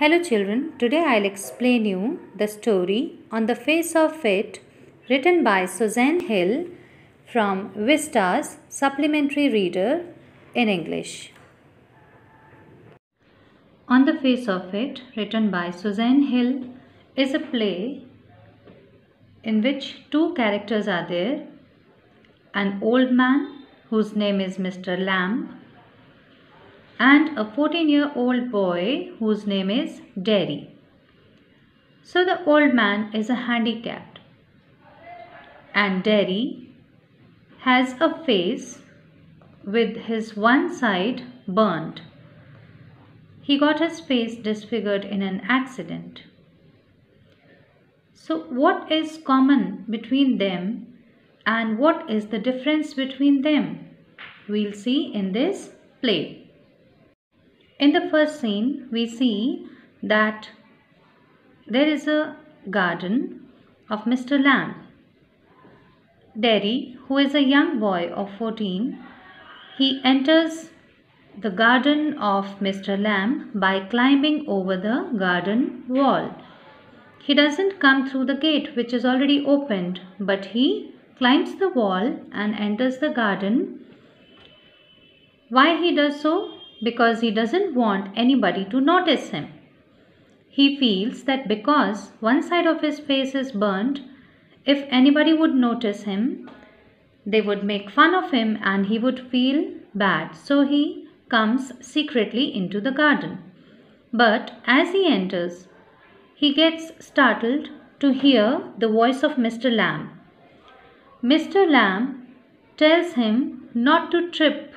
Hello children, today I'll explain you the story On the Face of It written by Suzanne Hill from Vista's Supplementary Reader in English. On the Face of It written by Suzanne Hill is a play in which two characters are there, an old man whose name is Mr. Lamb and a 14-year-old boy whose name is Derry. So the old man is a handicapped and Derry has a face with his one side burnt. He got his face disfigured in an accident. So what is common between them and what is the difference between them? We'll see in this play. In the first scene, we see that there is a garden of Mr. Lamb. Derry, who is a young boy of 14, he enters the garden of Mr. Lamb by climbing over the garden wall. He doesn't come through the gate which is already opened, but he climbs the wall and enters the garden. Why he does so? Because he doesn't want anybody to notice him. He feels that because one side of his face is burnt, if anybody would notice him, they would make fun of him and he would feel bad. So he comes secretly into the garden. But as he enters, he gets startled to hear the voice of Mr. Lamb. Mr. Lamb tells him not to trip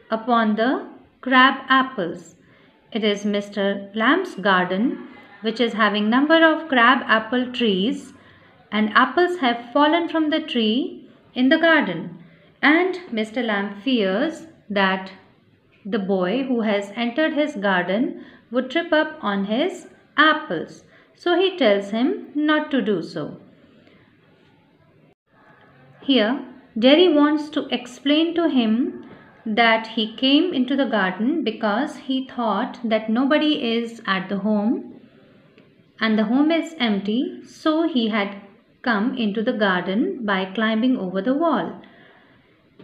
upon the crab apples. It is Mr. Lamb's garden which is having number of crab apple trees and apples have fallen from the tree in the garden, and Mr. Lamb fears that the boy who has entered his garden would trip up on his apples. So he tells him not to do so. Here Derry wants to explain to him that he came into the garden because he thought that nobody is at the home and the home is empty, so he had come into the garden by climbing over the wall.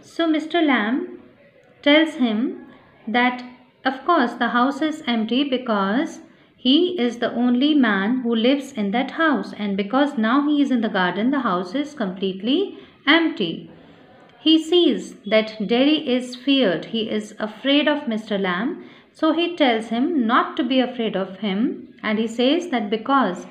So Mr. Lamb tells him that of course the house is empty because he is the only man who lives in that house, and because now he is in the garden, the house is completely empty. He sees that Derry is feared. He is afraid of Mr. Lamb. So he tells him not to be afraid of him. And he says that because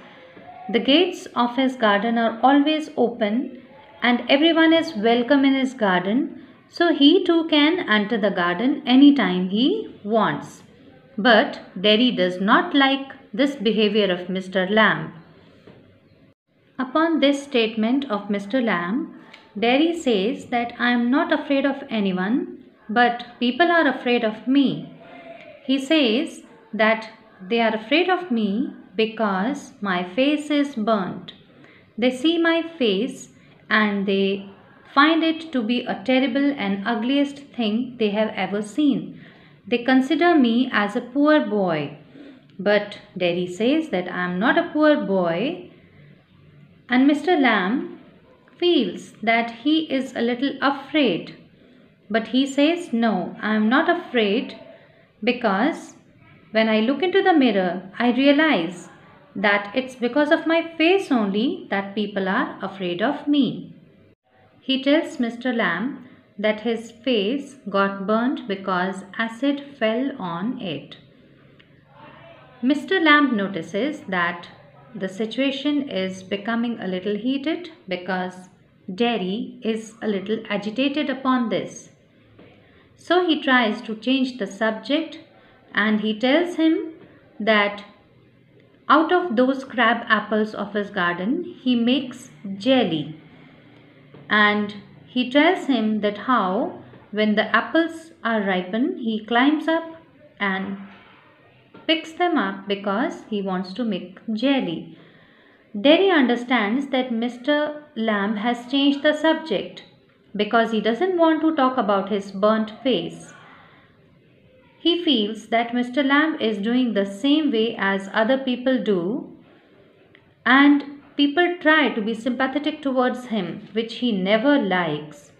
the gates of his garden are always open and everyone is welcome in his garden, so he too can enter the garden anytime he wants. But Derry does not like this behavior of Mr. Lamb. Upon this statement of Mr. Lamb, Derry says that I am not afraid of anyone, but people are afraid of me. He says that they are afraid of me because my face is burnt. They see my face and they find it to be a terrible and ugliest thing they have ever seen. They consider me as a poor boy. But Derry says that I am not a poor boy, and Mr. Lamb feels that he is a little afraid, but he says no, I am not afraid because when I look into the mirror I realize that it's because of my face only that people are afraid of me. He tells Mr. Lamb that his face got burnt because acid fell on it. Mr. Lamb notices that the situation is becoming a little heated because Derry is a little agitated upon this. So he tries to change the subject and he tells him that out of those crab apples of his garden, he makes jelly. And he tells him that how when the apples are ripened, he climbs up and picks them up because he wants to make jelly. Derry understands that Mr. Lamb has changed the subject because he doesn't want to talk about his burnt face. He feels that Mr. Lamb is doing the same way as other people do, and people try to be sympathetic towards him, which he never likes.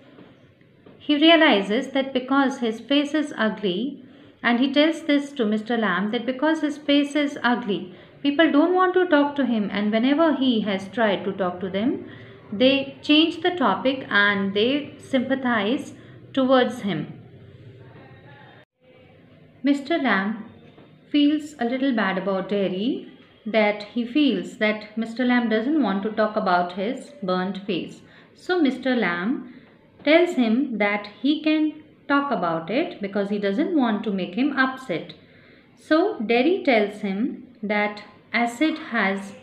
He realizes that because his face is ugly, and he tells this to Mr. Lamb that because his face is ugly, people don't want to talk to him, and whenever he has tried to talk to them, they change the topic and they sympathize towards him. Mr. Lamb feels a little bad about Derry, that he feels that Mr. Lamb doesn't want to talk about his burnt face. So Mr. Lamb tells him that he can talk about it because he doesn't want to make him upset. So Derry tells him that acid has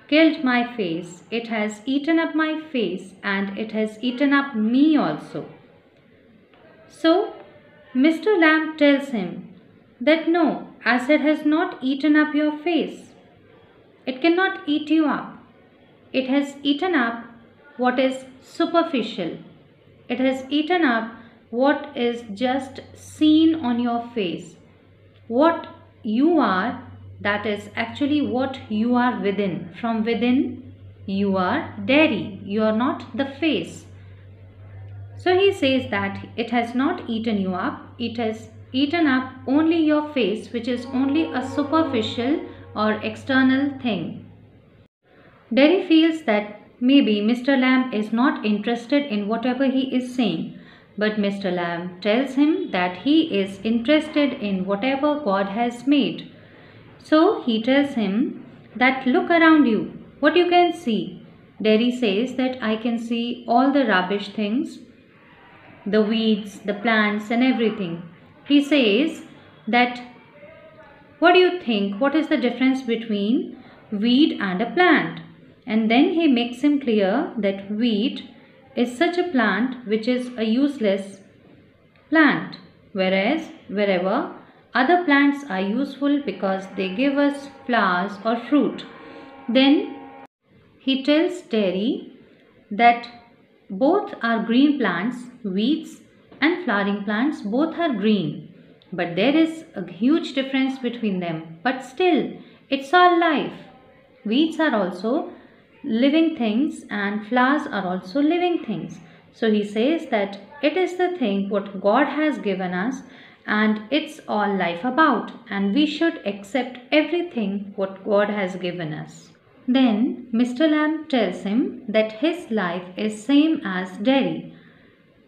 killed my face, it has eaten up my face, and it has eaten up me also. So Mr. Lamb tells him that no, acid has not eaten up your face. It cannot eat you up. It has eaten up what is superficial. It has eaten up what is just seen on your face. What you are, that is actually what you are within. From within, you are Derry. You are not the face. So he says that it has not eaten you up. It has eaten up only your face, which is only a superficial or external thing. Derry feels that maybe Mr. Lamb is not interested in whatever he is saying, but Mr. Lamb tells him that he is interested in whatever God has made. So he tells him that look around you, what you can see. Derry says that I can see all the rubbish things, the weeds, the plants and everything. He says that what do you think? What is the difference between weed and a plant? And then he makes him clear that weed is such a plant which is a useless plant, whereas wherever other plants are useful because they give us flowers or fruit. Then he tells Derry that both are green plants, weeds and flowering plants, both are green. But there is a huge difference between them. But still, it's all life. Weeds are also living things and flowers are also living things. So he says that it is the thing what God has given us and it's all life about. And we should accept everything what God has given us. Then Mr. Lamb tells him that his life is same as Derry.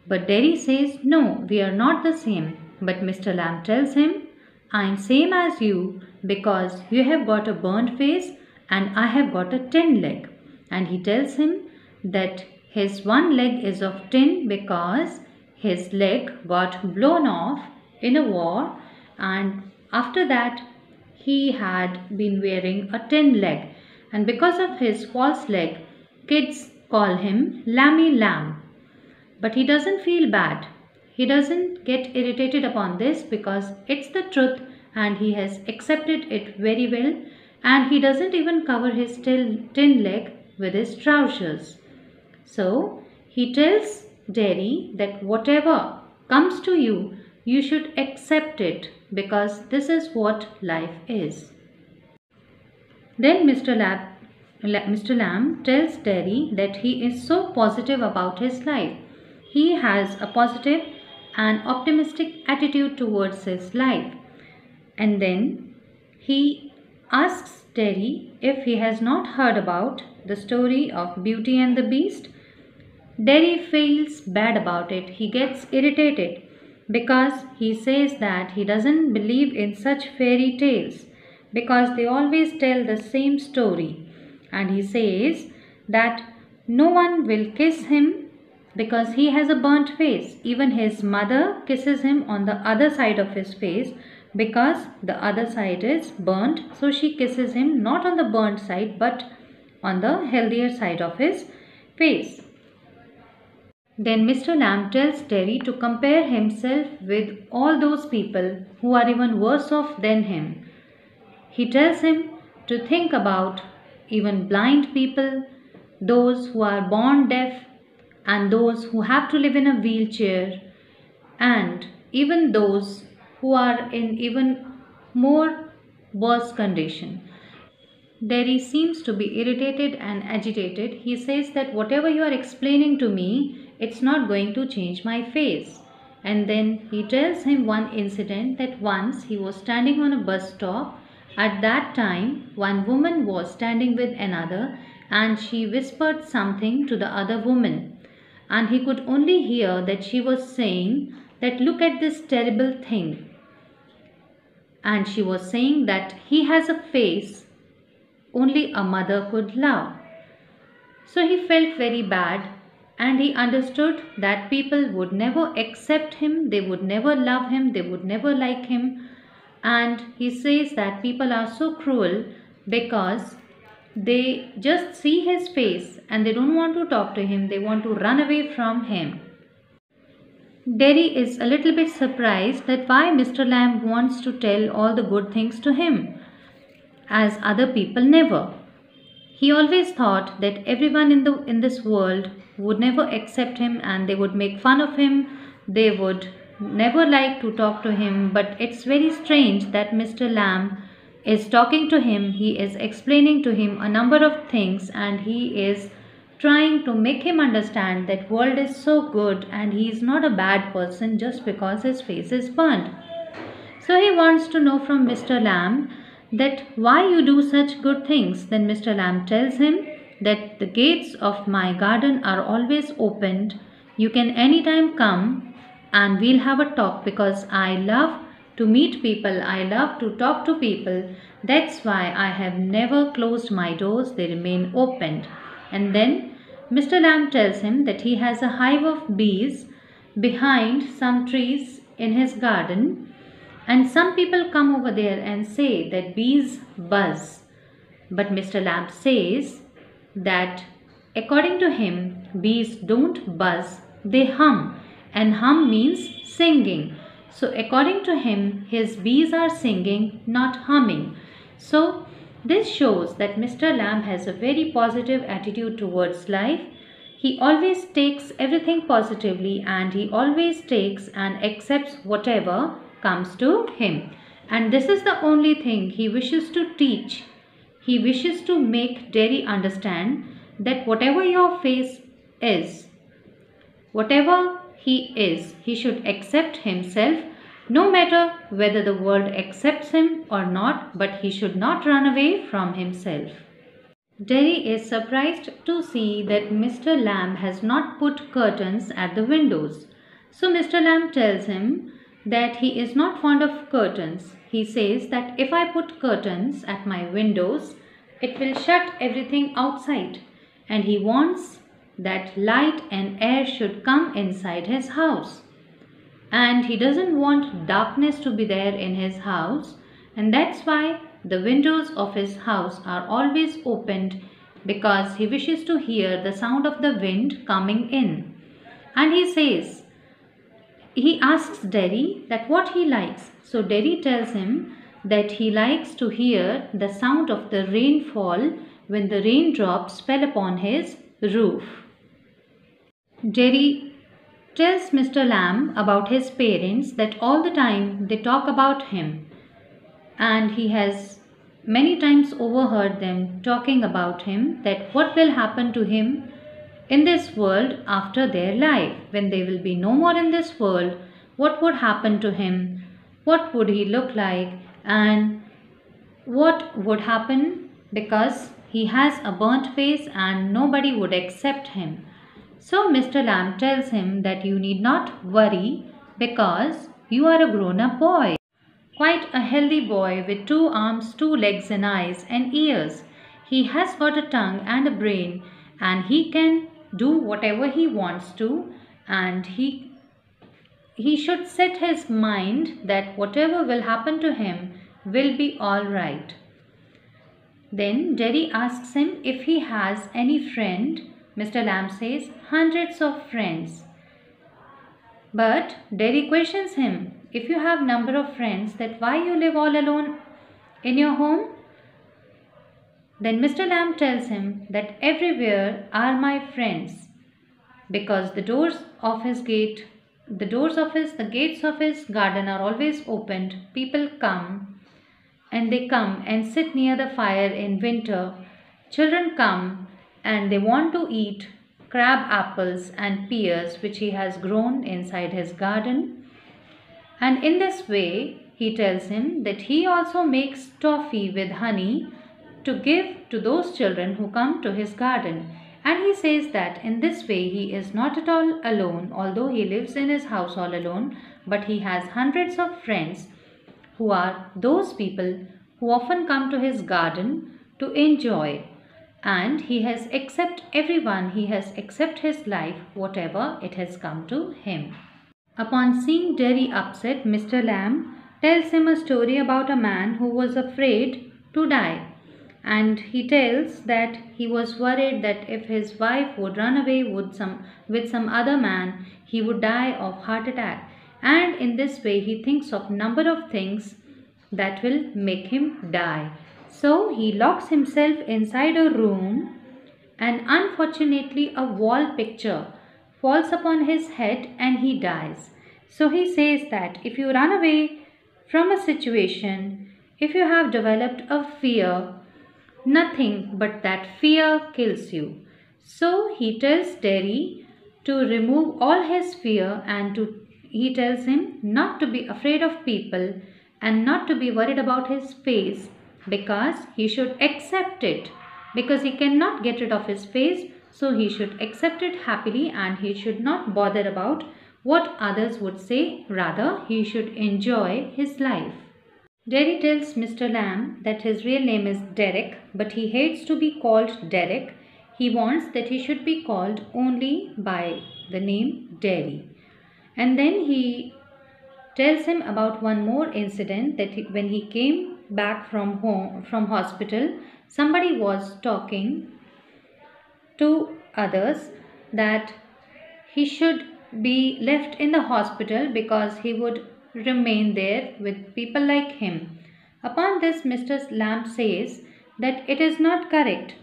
But Derry says, no, we are not the same. But Mr. Lamb tells him, I am same as you because you have got a burnt face and I have got a tin leg. And he tells him that his one leg is of tin because his leg got blown off in a war, and after that he had been wearing a tin leg. And because of his false leg, kids call him Lammy Lamb. But he doesn't feel bad. He doesn't get irritated upon this because it's the truth and he has accepted it very well, and he doesn't even cover his tin leg with his trousers. So he tells Derry that whatever comes to you, you should accept it because this is what life is. Then Mr. Lamb tells Derry that he is so positive about his life. He has a positive and optimistic attitude towards his life. And then he asks Derry if he has not heard about the story of Beauty and the Beast. Derry feels bad about it. He gets irritated because he says that he doesn't believe in such fairy tales because they always tell the same story. And he says that no one will kiss him because he has a burnt face. Even his mother kisses him on the other side of his face because the other side is burnt. So she kisses him not on the burnt side but on the healthier side of his face. Then Mr. Lamb tells Derry to compare himself with all those people who are even worse off than him. He tells him to think about even blind people, those who are born deaf, and those who have to live in a wheelchair, and even those who are in even more worse condition. Derry seems to be irritated and agitated. He says that whatever you are explaining to me, it's not going to change my face. And then he tells him one incident that once he was standing on a bus stop. At that time, one woman was standing with another and she whispered something to the other woman. And he could only hear that she was saying that look at this terrible thing. And she was saying that he has a face only a mother could love. So he felt very bad and he understood that people would never accept him, they would never love him, they would never like him. And he says that people are so cruel because they just see his face and they don't want to talk to him, they want to run away from him. Derry is a little bit surprised that why Mr. Lamb wants to tell all the good things to him, as other people never. He always thought that everyone in this world would never accept him and they would make fun of him, they would never like to talk to him. But it's very strange that Mr. Lamb is talking to him, he is explaining to him a number of things and he is trying to make him understand that world is so good and he is not a bad person just because his face is burnt. So he wants to know from Mr. Lamb that why you do such good things. Then Mr. Lamb tells him that the gates of my garden are always opened. You can anytime come and we'll have a talk because I love to meet people. I love to talk to people. That's why I have never closed my doors. They remain opened. And then Mr. Lamb tells him that he has a hive of bees behind some trees in his garden. And some people come over there and say that bees buzz. But Mr. Lamb says that according to him, bees don't buzz, they hum. And hum means singing. So according to him, his bees are singing, not humming. So this shows that Mr. Lamb has a very positive attitude towards life. He always takes everything positively and he always takes and accepts whatever comes to him. And this is the only thing he wishes to teach. He wishes to make Derry understand that whatever your face is, whatever he is, he should accept himself no matter whether the world accepts him or not, but he should not run away from himself. Derry is surprised to see that Mr. Lamb has not put curtains at the windows. So Mr. Lamb tells him that he is not fond of curtains. He says that if I put curtains at my windows, it will shut everything outside. And he wants that light and air should come inside his house. And he doesn't want darkness to be there in his house. And that's why the windows of his house are always opened, because he wishes to hear the sound of the wind coming in. And he asks Derry that what he likes. So Derry tells him that he likes to hear the sound of the rainfall when the raindrops fell upon his roof. Derry tells Mr. Lamb about his parents, that all the time they talk about him, and he has many times overheard them talking about him, that what will happen to him in this world after their life. When they will be no more in this world, what would happen to him, what would he look like, and what would happen, because he has a burnt face and nobody would accept him. So Mr. Lamb tells him that you need not worry because you are a grown-up boy. Quite a healthy boy with 2 arms, 2 legs and eyes and ears. He has got a tongue and a brain and he can do whatever he wants to, and he should set his mind that whatever will happen to him will be all right. Then Derry asks him if he has any friend. Mr. Lamb says hundreds of friends. But Derry questions him, if you have number of friends, that why you live all alone in your home? Then Mr. Lamb tells him that everywhere are my friends, because the doors of his gate the gates of his garden are always opened. People come and sit near the fire in winter. Children come and they want to eat crab apples and pears which he has grown inside his garden. And in this way, he tells him that he also makes toffee with honey to give to those children who come to his garden. And he says that in this way he is not at all alone, although he lives in his house all alone, but he has hundreds of friends who are those people who often come to his garden to enjoy. And he has accepted everyone, he has accepted his life, whatever it has come to him. Upon seeing Derry upset, Mr. Lamb tells him a story about a man who was afraid to die. And he tells that he was worried that if his wife would run away with some other man, he would die of heart attack. And in this way, he thinks of number of things that will make him die. So he locks himself inside a room, and unfortunately a wall picture falls upon his head and he dies. So he says that if you run away from a situation, if you have developed a fear, nothing but that fear kills you. So he tells Derry to remove all his fear, and he tells him not to be afraid of people and not to be worried about his face, because he should accept it, because he cannot get rid of his face. So he should accept it happily and he should not bother about what others would say. Rather, he should enjoy his life. Derry tells Mr. Lamb that his real name is Derek, but he hates to be called Derek. He wants that he should be called only by the name Derry. And then he tells him about one more incident, that when he came back from hospital, somebody was talking to others that he should be left in the hospital because he would remain there with people like him. Upon this, Mr. Lamb says that it is not correct.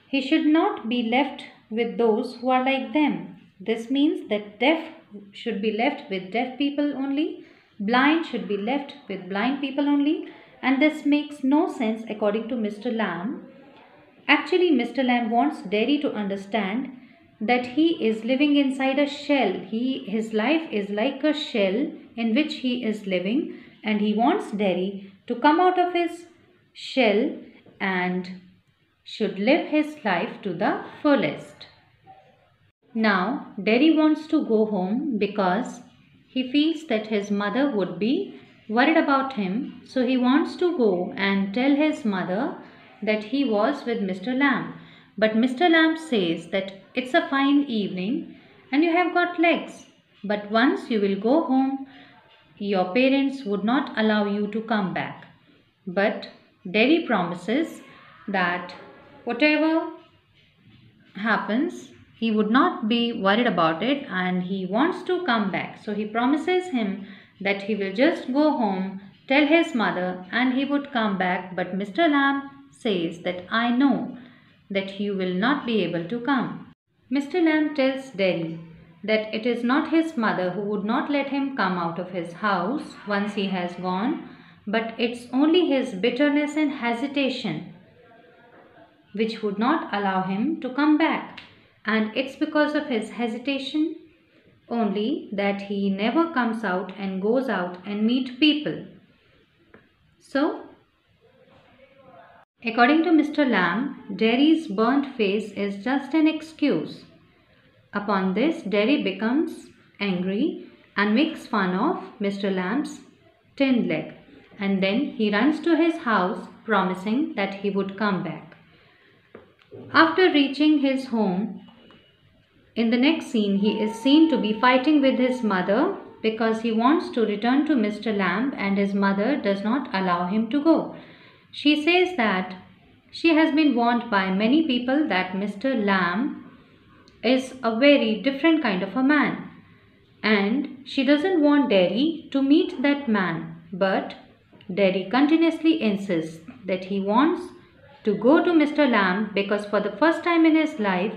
He should not be left with those who are like them. This means that deaf should be left with deaf people only, blind should be left with blind people only, and this makes no sense according to Mr. Lamb. Actually, Mr. Lamb wants Derry to understand that he is living inside a shell. His life is like a shell in which he is living, and he wants Derry to come out of his shell and should live his life to the fullest. Now, Derry wants to go home because he feels that his mother would be worried about him. So he wants to go and tell his mother that he was with Mr. Lamb. But Mr. Lamb says that it's a fine evening and you have got legs, but once you will go home, your parents would not allow you to come back. But Derry promises that whatever happens, he would not be worried about it and he wants to come back. So he promises him that he will just go home, tell his mother, and he would come back. But Mr. Lamb says that I know that you will not be able to come. Mr. Lamb tells Derry that it is not his mother who would not let him come out of his house once he has gone, but it's only his bitterness and hesitation which would not allow him to come back. And it's because of his hesitation only that he never comes out and goes out and meet people. So, according to Mr. Lamb, Derry's burnt face is just an excuse. Upon this, Derry becomes angry and makes fun of Mr. Lamb's tin leg. And then he runs to his house promising that he would come back. After reaching his home, in the next scene, he is seen to be fighting with his mother because he wants to return to Mr. Lamb and his mother does not allow him to go. She says that she has been warned by many people that Mr. Lamb is a very different kind of a man, and she doesn't want Derry to meet that man. But Derry continuously insists that he wants to go to Mr. Lamb because for the first time in his life,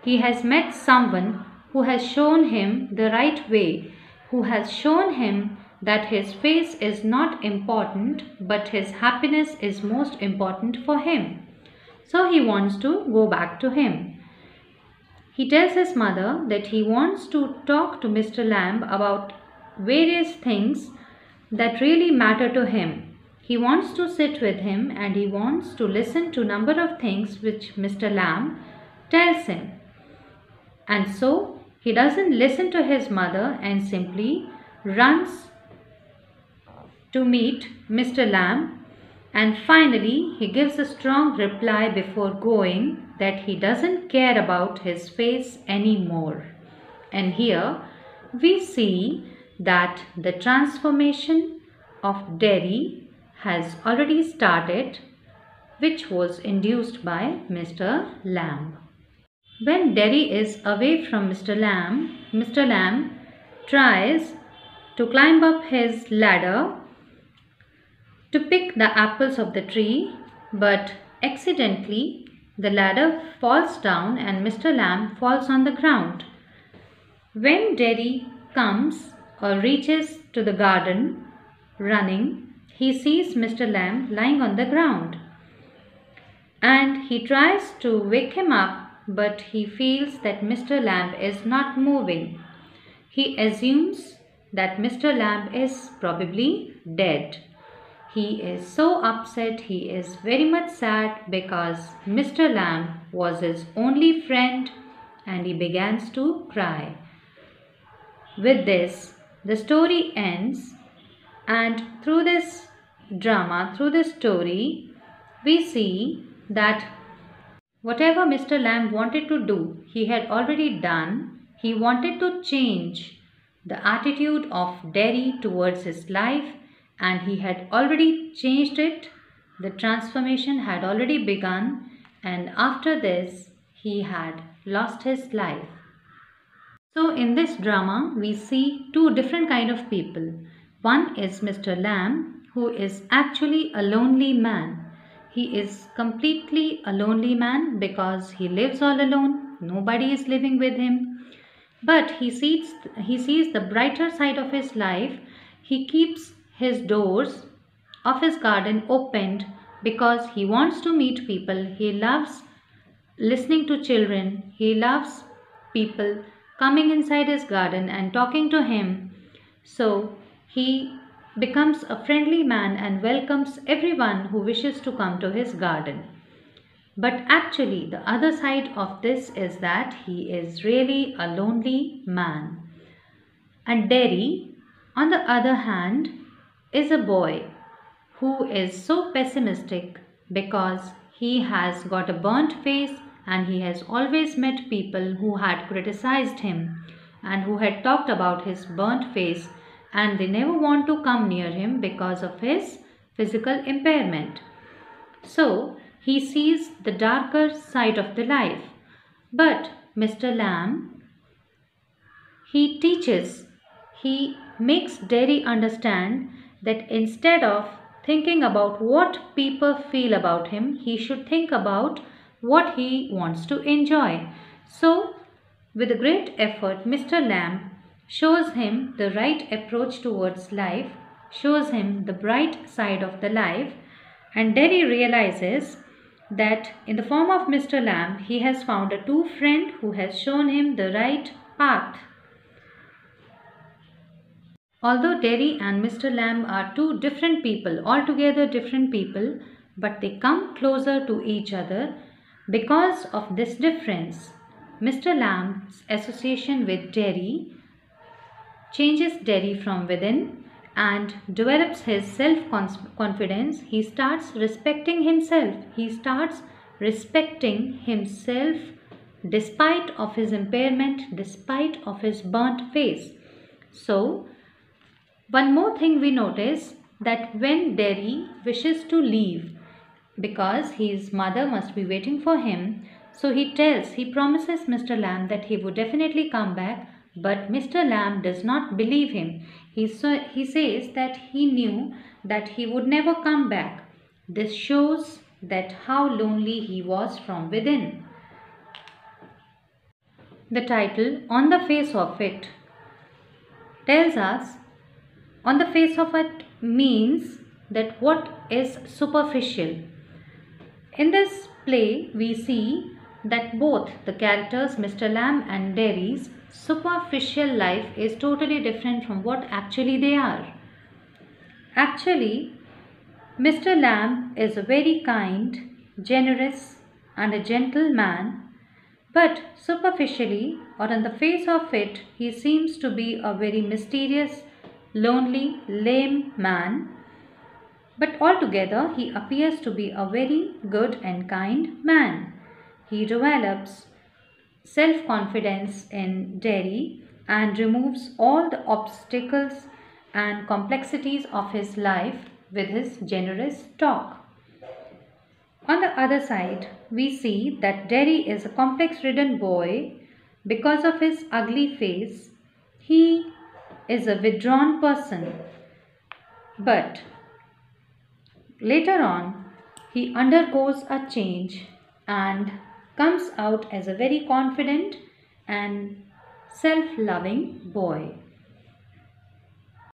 he has met someone who has shown him the right way, who has shown him that his face is not important, but his happiness is most important for him. So he wants to go back to him. He tells his mother that he wants to talk to Mr. Lamb about various things that really matter to him. He wants to sit with him and he wants to listen to a number of things which Mr. Lamb tells him. And so he doesn't listen to his mother and simply runs to meet Mr. Lamb, and finally he gives a strong reply before going that he doesn't care about his face anymore. And here we see that the transformation of Derry has already started, which was induced by Mr. Lamb. When Derry is away from Mr. Lamb tries to climb up his ladder to pick the apples of the tree, but accidentally the ladder falls down and Mr. Lamb falls on the ground. When Derry comes or reaches to the garden running, he sees Mr. Lamb lying on the ground and he tries to wake him up, but he feels that Mr. Lamb is not moving. He assumes that Mr. Lamb is probably dead. He is so upset, he is very much sad because Mr. Lamb was his only friend and he begins to cry. With this, the story ends, and through this drama, through this story, we see that whatever Mr. Lamb wanted to do, he had already done. He wanted to change the attitude of Derry towards his life, and he had already changed it. The transformation had already begun, and after this, he had lost his life. So in this drama, we see two different kind of people. One is Mr. Lamb, who is actually a lonely man. He is completely a lonely man because he lives all alone. Nobody is living with him. But he sees the brighter side of his life. He keeps his doors of his garden opened because he wants to meet people. He loves listening to children. He loves people coming inside his garden and talking to him. So he becomes a friendly man and welcomes everyone who wishes to come to his garden. But actually the other side of this is that he is really a lonely man. And Derry, on the other hand, is a boy who is so pessimistic because he has got a burnt face and he has always met people who had criticized him and who had talked about his burnt face, and they never want to come near him because of his physical impairment. So he sees the darker side of the life. But Mr. Lamb, he makes Derry understand that instead of thinking about what people feel about him, he should think about what he wants to enjoy. So with a great effort, Mr. Lamb shows him the right approach towards life, shows him the bright side of the life, and Derry realizes that in the form of Mr. Lamb, he has found a true friend who has shown him the right path. Although Derry and Mr. Lamb are two different people, altogether different people, but they come closer to each other because of this difference. Mr. Lamb's association with Derry changes Derry from within and develops his self-confidence. He starts respecting himself. He starts respecting himself despite of his impairment, despite of his burnt face. So, one more thing we notice, that when Derry wishes to leave because his mother must be waiting for him, so he promises Mr. Lamb that he would definitely come back, but Mr. Lamb does not believe him. He says that he knew that he would never come back. This shows that how lonely he was from within. The title, On the Face of It, tells us on the face of it means that what is superficial. In this play, we see that both the characters, Mr. Lamb and Derry's superficial life is totally different from what actually they are. Actually, Mr. Lamb is a very kind, generous, and a gentle man, but superficially or on the face of it, he seems to be a very mysterious, lonely, lame man. But altogether, he appears to be a very good and kind man. He develops self confidence in Derry and removes all the obstacles and complexities of his life with his generous talk. On the other side, we see that Derry is a complex ridden boy because of his ugly face. He is a withdrawn person, but later on, he undergoes a change and comes out as a very confident and self-loving boy.